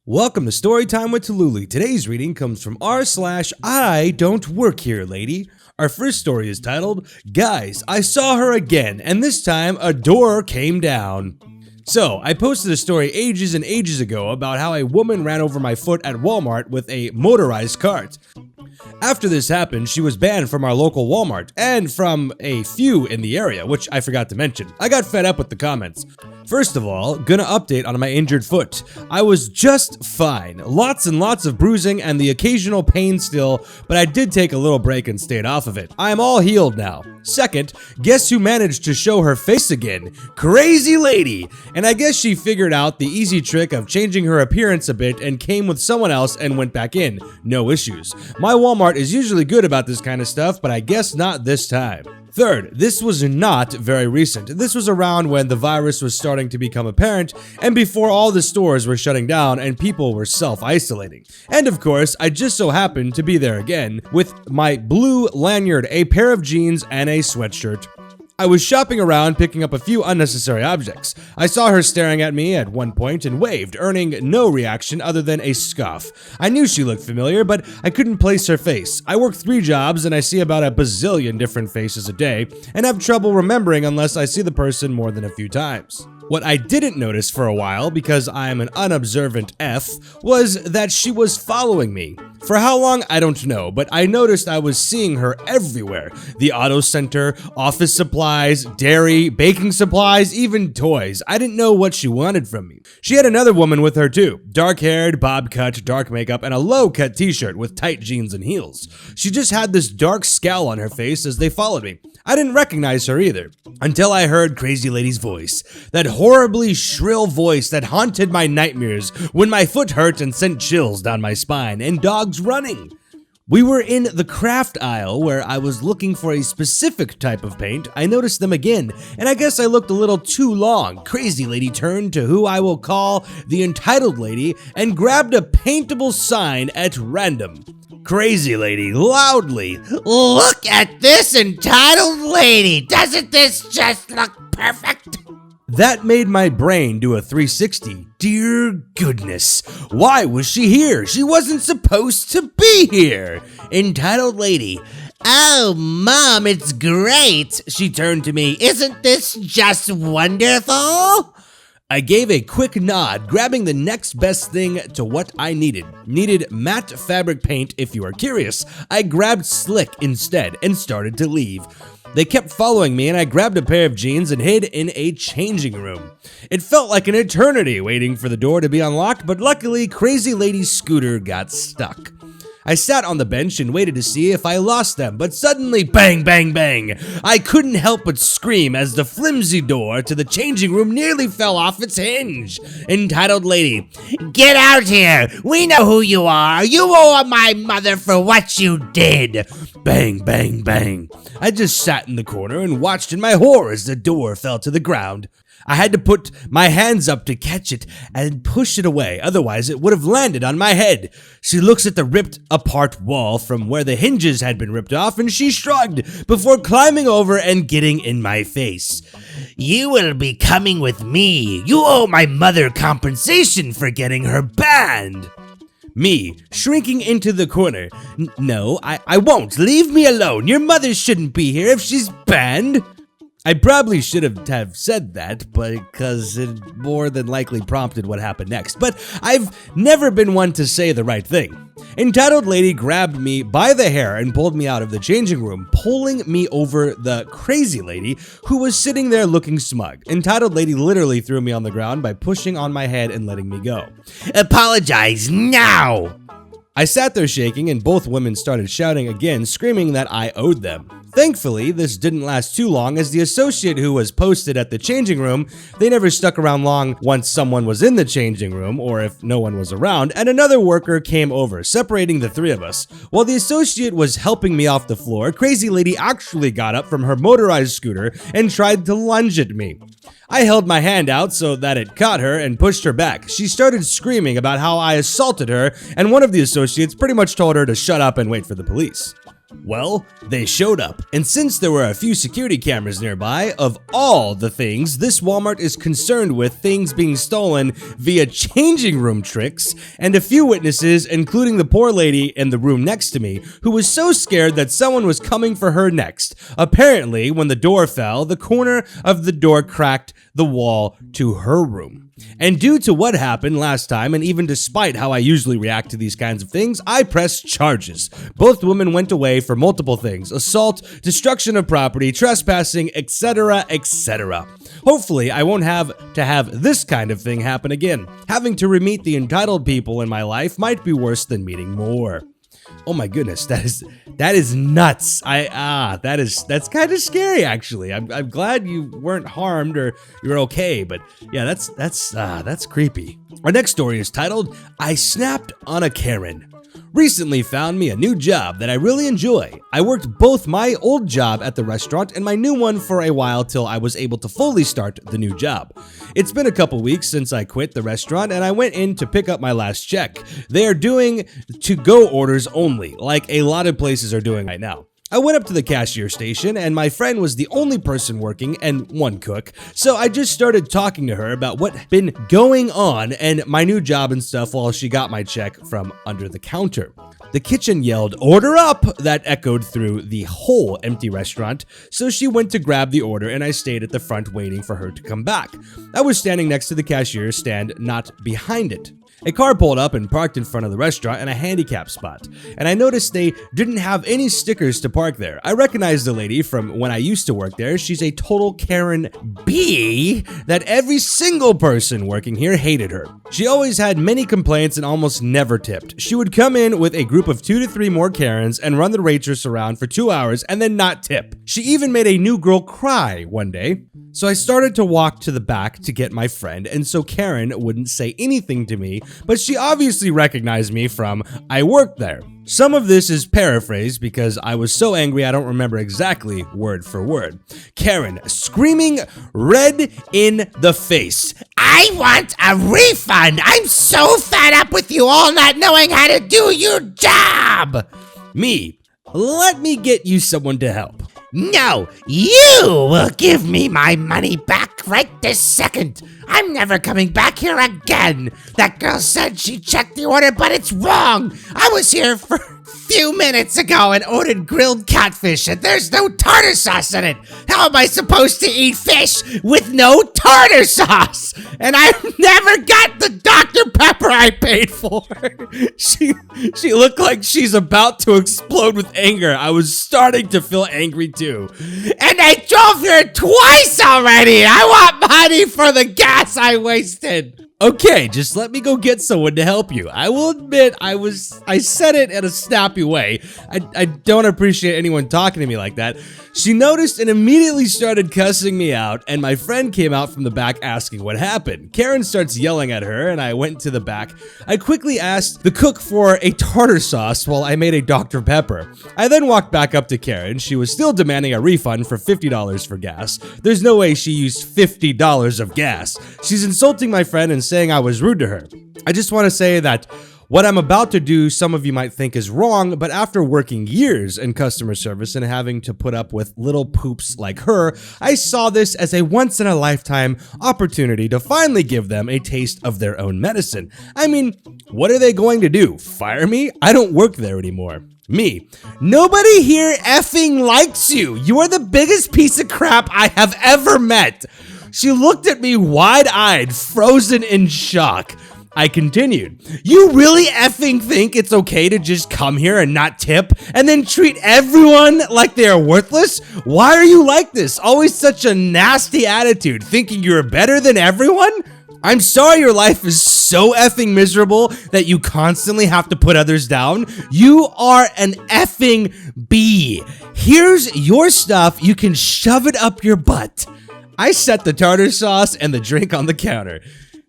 Welcome to Storytime with Tallulah. Today's reading comes from r/IDontWorkHereLady. Our first story is titled, Guys, I Saw Her Again, and this time a door came down. So, I posted a story ages and ages ago about how a woman ran over my foot at Walmart with a motorized cart. After this happened, she was banned from our local Walmart, and from a few in the area, which I forgot to mention. I got fed up with the comments. First of all, gonna update on my injured foot. I was just fine. Lots and lots of bruising and the occasional pain still, but I did take a little break and stayed off of it. I am all healed now. Second, guess who managed to show her face again? Crazy Lady! And I guess she figured out the easy trick of changing her appearance a bit and came with someone else and went back in. No issues. My Walmart is usually good about this kind of stuff, but I guess not this time. Third, this was not very recent. This was around when the virus was starting to become apparent and before all the stores were shutting down and people were self-isolating. And of course, I just so happened to be there again with my blue lanyard, a pair of jeans, and a sweatshirt. I was shopping around picking up a few unnecessary objects. I saw her staring at me at one point and waved, earning no reaction other than a scoff. I knew she looked familiar, but I couldn't place her face. I work 3 jobs and I see about a bazillion different faces a day, and have trouble remembering unless I see the person more than a few times. What I didn't notice for a while, because I am an unobservant F, was that she was following me. For how long, I don't know, but I noticed I was seeing her everywhere. The auto center, office supplies, dairy, baking supplies, even toys. I didn't know what she wanted from me. She had another woman with her too. Dark-haired, bob-cut, dark makeup, and a low-cut t-shirt with tight jeans and heels. She just had this dark scowl on her face as they followed me. I didn't recognize her either, until I heard Crazy Lady's voice. That horribly shrill voice that haunted my nightmares when my foot hurt and sent chills down my spine and dogs running. We were in the craft aisle where I was looking for a specific type of paint. I noticed them again, and I guess I looked a little too long. Crazy Lady turned to who I will call the Entitled Lady and grabbed a paintable sign at random. Crazy Lady loudly, Look at this entitled lady! Doesn't this just look perfect? That made my brain do a 360. Dear goodness, why was she here? She wasn't supposed to be here. Entitled lady, oh, Mom, it's great. She turned to me, isn't this just wonderful? I gave a quick nod, grabbing the next best thing to what I needed. Needed matte fabric paint if you are curious. I grabbed Slick instead and started to leave. They kept following me and I grabbed a pair of jeans and hid in a changing room. It felt like an eternity waiting for the door to be unlocked, but luckily Crazy Lady's scooter got stuck. I sat on the bench and waited to see if I lost them, but suddenly bang, bang, bang. I couldn't help but scream as the flimsy door to the changing room nearly fell off its hinge. Entitled Lady, Get out here! We know who you are! You owe my mother for what you did! Bang, bang, bang. I just sat in the corner and watched in my horror as the door fell to the ground. I had to put my hands up to catch it and push it away, otherwise it would have landed on my head. She looks at the ripped apart wall from where the hinges had been ripped off and she shrugged before climbing over and getting in my face. You will be coming with me. You owe my mother compensation for getting her banned. Me, shrinking into the corner. No, I won't. Leave me alone. Your mother shouldn't be here if she's banned. I probably should have said that, because it more than likely prompted what happened next, but I've never been one to say the right thing. Entitled Lady grabbed me by the hair and pulled me out of the changing room, pulling me over the Crazy Lady, who was sitting there looking smug. Entitled Lady literally threw me on the ground by pushing on my head and letting me go. Apologize now! I sat there shaking and both women started shouting again, screaming that I owed them. Thankfully, this didn't last too long as the associate who was posted at the changing room, they never stuck around long once someone was in the changing room or if no one was around, and another worker came over, separating the 3 of us. While the associate was helping me off the floor, Crazy Lady actually got up from her motorized scooter and tried to lunge at me. I held my hand out so that it caught her and pushed her back. She started screaming about how I assaulted her, and one of the associates pretty much told her to shut up and wait for the police. Well, they showed up, and since there were a few security cameras nearby, of all the things, this Walmart is concerned with things being stolen via changing room tricks, and a few witnesses, including the poor lady in the room next to me, who was so scared that someone was coming for her next. Apparently, when the door fell, the corner of the door cracked the wall to her room. And due to what happened last time, and even despite how I usually react to these kinds of things, I pressed charges. Both women went away for multiple things: assault, destruction of property, trespassing, etc., etc. Hopefully, I won't have to have this kind of thing happen again. Having to re-meet the entitled people in my life might be worse than meeting more. Oh my goodness, that is nuts. That's kind of scary actually. I'm glad you weren't harmed or you're okay, but yeah, that's creepy. Our next story is titled, I Snapped on a Karen. Recently found me a new job that I really enjoy. I worked both my old job at the restaurant and my new one for a while till I was able to fully start the new job. It's been a couple weeks since I quit the restaurant and I went in to pick up my last check. They are doing to-go orders only, like a lot of places are doing right now. I went up to the cashier station and my friend was the only person working and one cook, so I just started talking to her about what'd been going on and my new job and stuff while she got my check from under the counter. The kitchen yelled, "Order up!" That echoed through the whole empty restaurant, so she went to grab the order and I stayed at the front waiting for her to come back. I was standing next to the cashier stand, not behind it. A car pulled up and parked in front of the restaurant in a handicap spot, and I noticed they didn't have any stickers to park there. I recognized the lady from when I used to work there. She's a total Karen B that every single person working here hated her. She always had many complaints and almost never tipped. She would come in with a group of 2 to 3 more Karens and run the waitress around for 2 hours and then not tip. She even made a new girl cry one day. So I started to walk to the back to get my friend, and so Karen wouldn't say anything to me, but she obviously recognized me from I worked there. Some of this is paraphrased because I was so angry I don't remember exactly word for word. Karen screaming red in the face. I want a refund! I'm so fed up with you all not knowing how to do your job! Me, let me get you someone to help. No, you will give me my money back right this second. I'm never coming back here again. That girl said she checked the order, but it's wrong. I was here for a few minutes ago and ordered grilled catfish, and there's no tartar sauce in it. How am I supposed to eat fish with no tartar sauce? And I've never got the Dr. Pepper I paid for. She looked like she's about to explode with anger. I was starting to feel angry too. And I drove here twice already. I want money for the gas I wasted. Okay, just let me go get someone to help you. I will admit I said it in a snappy way. I don't appreciate anyone talking to me like that. She noticed and immediately started cussing me out, and my friend came out from the back asking what happened. Karen starts yelling at her, and I went to the back. I quickly asked the cook for a tartar sauce while I made a Dr. Pepper. I then walked back up to Karen. She was still demanding a refund for $50 for gas. There's no way she used $50 of gas. She's insulting my friend and saying I was rude to her. I just want to say that what I'm about to do, some of you might think is wrong, but after working years in customer service and having to put up with little poops like her, I saw this as a once-in-a-lifetime opportunity to finally give them a taste of their own medicine. I mean, what are they going to do? Fire me? I don't work there anymore. Me. Nobody here effing likes you. You are the biggest piece of crap I have ever met. She looked at me wide-eyed, frozen in shock. I continued, "You really effing think it's okay to just come here and not tip and then treat everyone like they are worthless? Why are you like this? Always such a nasty attitude, thinking you're better than everyone? I'm sorry your life is so effing miserable that you constantly have to put others down. You are an effing bee. Here's your stuff. You can shove it up your butt." I set the tartar sauce and the drink on the counter.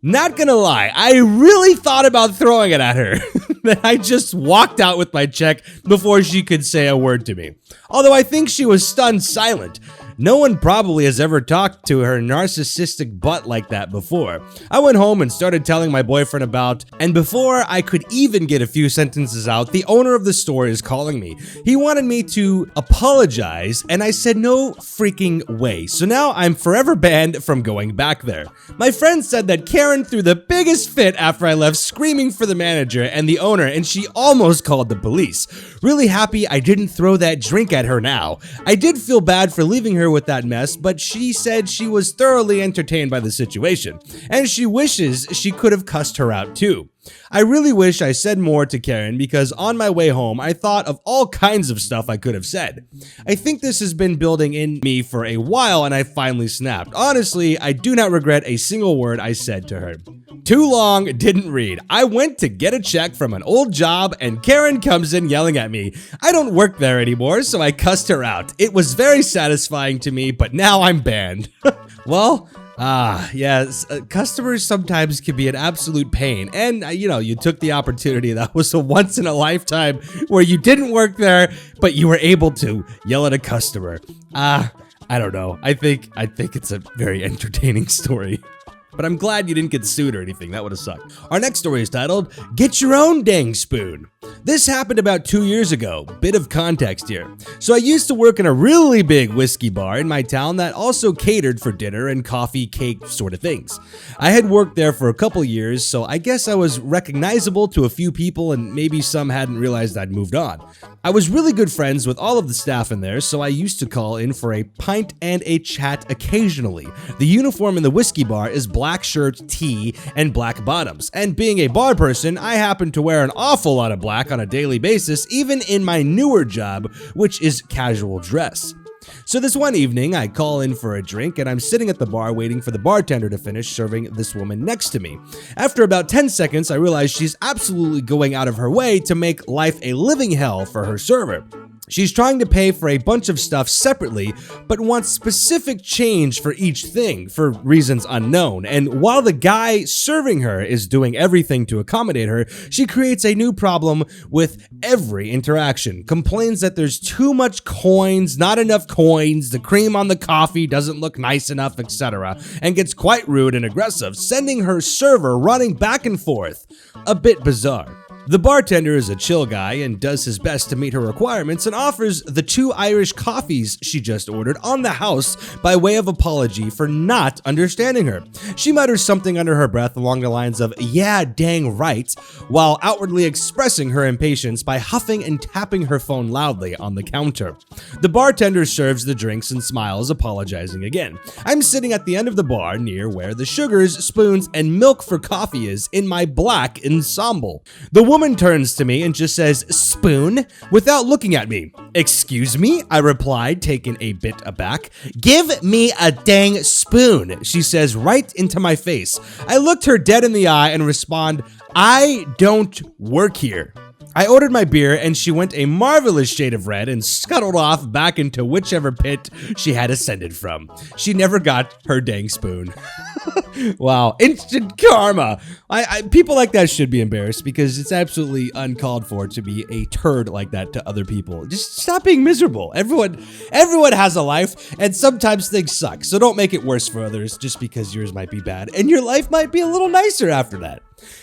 Not gonna lie, I really thought about throwing it at her. Then I just walked out with my check before she could say a word to me. Although I think she was stunned silent. No one probably has ever talked to her narcissistic butt like that before. I went home and started telling my boyfriend about, and before I could even get a few sentences out, the owner of the store is calling me. He wanted me to apologize, and I said no freaking way. So now I'm forever banned from going back there. My friend said that Karen threw the biggest fit after I left, screaming for the manager and the owner, and she almost called the police. Really happy I didn't throw that drink at her now. I did feel bad for leaving her with that mess, but she said she was thoroughly entertained by the situation, and she wishes she could have cussed her out too. I really wish I said more to Karen because on my way home, I thought of all kinds of stuff I could have said. I think this has been building in me for a while and I finally snapped. Honestly, I do not regret a single word I said to her. Too long, didn't read. I went to get a check from an old job and Karen comes in yelling at me. I don't work there anymore, so I cussed her out. It was very satisfying to me, but now I'm banned. Well, yes, customers sometimes can be an absolute pain, and you took the opportunity. That was a once in a lifetime where you didn't work there, but you were able to yell at a customer. I don't know. I think it's a very entertaining story. But I'm glad you didn't get sued or anything. That would have sucked. Our next story is titled, Get Your Own Dang Spoon. This happened about 2 years ago. Bit of context here. So I used to work in a really big whiskey bar in my town that also catered for dinner and coffee, cake sort of things. I had worked there for a couple years, so I guess I was recognizable to a few people and maybe some hadn't realized I'd moved on. I was really good friends with all of the staff in there, so I used to call in for a pint and a chat occasionally. The uniform in the whiskey bar is black shirt, tee, and black bottoms. And being a bar person, I happen to wear an awful lot of black on a daily basis, even in my newer job, which is casual dress. So this one evening, I call in for a drink and I'm sitting at the bar waiting for the bartender to finish serving this woman next to me. After about 10 seconds, I realize she's absolutely going out of her way to make life a living hell for her server. She's trying to pay for a bunch of stuff separately, but wants specific change for each thing for reasons unknown. And while the guy serving her is doing everything to accommodate her, she creates a new problem with every interaction. Complains that there's too much coins, not enough coins, the cream on the coffee doesn't look nice enough, etc. And gets quite rude and aggressive, sending her server running back and forth. A bit bizarre. The bartender is a chill guy and does his best to meet her requirements and offers the 2 Irish coffees she just ordered on the house by way of apology for not understanding her. She mutters something under her breath along the lines of, "Yeah, dang right," while outwardly expressing her impatience by huffing and tapping her phone loudly on the counter. The bartender serves the drinks and smiles, apologizing again. I'm sitting at the end of the bar near where the sugars, spoons, and milk for coffee is in my black ensemble. The woman turns to me and just says, "Spoon?" without looking at me. "Excuse me?" I replied, taken a bit aback. "Give me a dang spoon," she says right into my face. I looked her dead in the eye and respond, "I don't work here." I ordered my beer and she went a marvelous shade of red and scuttled off back into whichever pit she had ascended from. She never got her dang spoon. Wow, instant karma. People like that should be embarrassed because it's absolutely uncalled for to be a turd like that to other people. Just stop being miserable. Everyone has a life and sometimes things suck. So don't make it worse for others just because yours might be bad and your life might be a little nicer after that.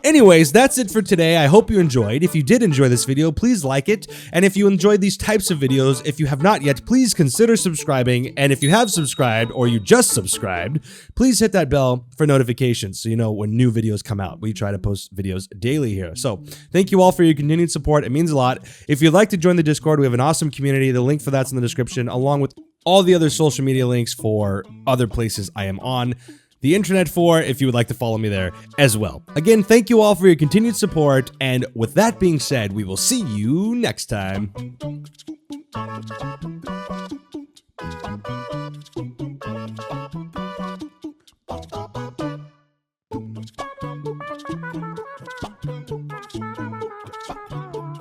Anyways, that's it for today. I hope you enjoyed. If you did enjoy this video, please like it. And if you enjoyed these types of videos, if you have not yet, please consider subscribing. And if you have subscribed or you just subscribed, please hit that bell for notifications so you know when new videos come out. We try to post videos daily here. So thank you all for your continued support. It means a lot. If you'd like to join the Discord, we have an awesome community. The link for that's in the description, along with all the other social media links for other places I am on the internet for, if you would like to follow me there as well. Again, thank you all for your continued support, and with that being said, we will see you next time.